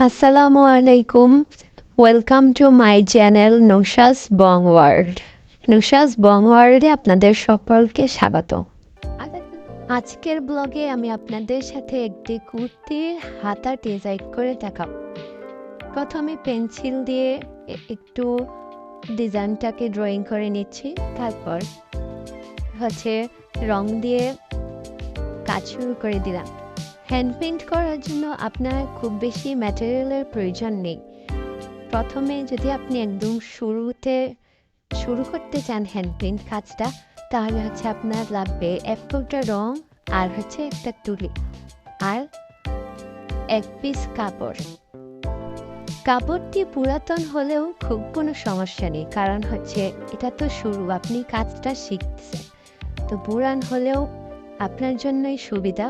আসসালামু আলাইকুম। Welcome to my channel Nusha's Bong world. Nusha's Bong ওয়ার্ল্ডে আপনাদের সকলকে স্বাগত। আজকের ব্লগে আমি আপনাদের সাথে একটি কুর্তির হাতা ডিজাইন করে দেখাবো। প্রথমে পেন্সিল দিয়ে একটু ডিজাইনটাকে ড্রয়িং করে নিচ্ছি, তারপর রং দিয়ে কাজ শুরু করে দিলাম। হ্যান্ড পেইন্ট করার জন্য আপনার খুব বেশি ম্যাটেরিয়ালের প্রয়োজন নেই। প্রথমে যদি আপনি একদম শুরু করতে চান হ্যান্ড পেইন্ট কাজটা, তাহলে আপনার লাগবে এক কৌটা রং, আর একটা তুলি, আর এক পিস কাপড়। কাপড়টি পুরাতন হলেও খুব কোনো সমস্যা নেই, কারণ এটা তো শুরু, আপনি কাজটা শিখতেছেন। তো পুরান হলেও আপনার জন্যই সুবিধা,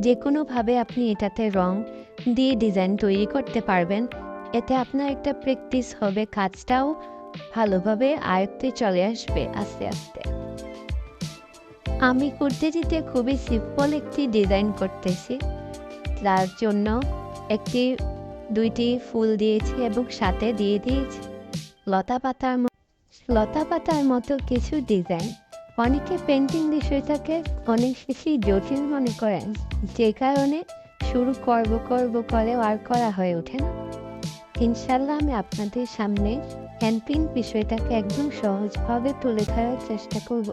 যে কোনোভাবে আপনি এটাতে রং দিয়ে ডিজাইন তৈরি করতে পারবেন। এতে আপনার একটা প্র্যাকটিস হবে, কাজটাও ভালোভাবে আয়ত্তে চলে আসবে আস্তে আস্তে। আমি কুর্তিটিতে খুবই সিম্পল একটি ডিজাইন করতেছি, তার জন্য দুইটি ফুল দিয়েছি এবং সাথে দিয়ে দিয়েছি লতা পাতার মতো কিছু ডিজাইন। অনেকে পেন্টিং বিষয়টাকে অনেক বেশি জটিল মনে করেন, যে কারণে শুরু করব করেও আর করা হয়ে ওঠে না। ইনশাল্লাহ আমি আপনাদের সামনে হ্যান্ড পেইন্ট বিষয়টাকে একদম সহজভাবে তুলে ধরার চেষ্টা করব।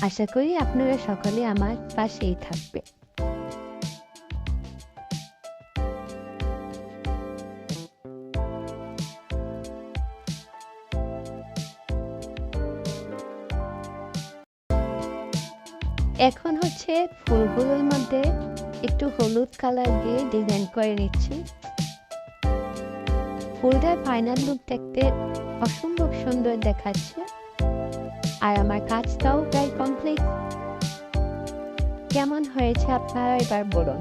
আশা করি আপনারা সকলে আমার পাশেই থাকবে। এখন ফুলগুলোর মধ্যে একটু হলুদ কালার দিয়ে ডিজাইন করে নিচ্ছি। ফুলটার ফাইনাল লুক দেখতে অসম্ভব সুন্দর দেখাচ্ছে, আর আমার কাজটাও প্রায় কমপ্লিট। কেমন হয়েছে আপনারা এবার বলুন।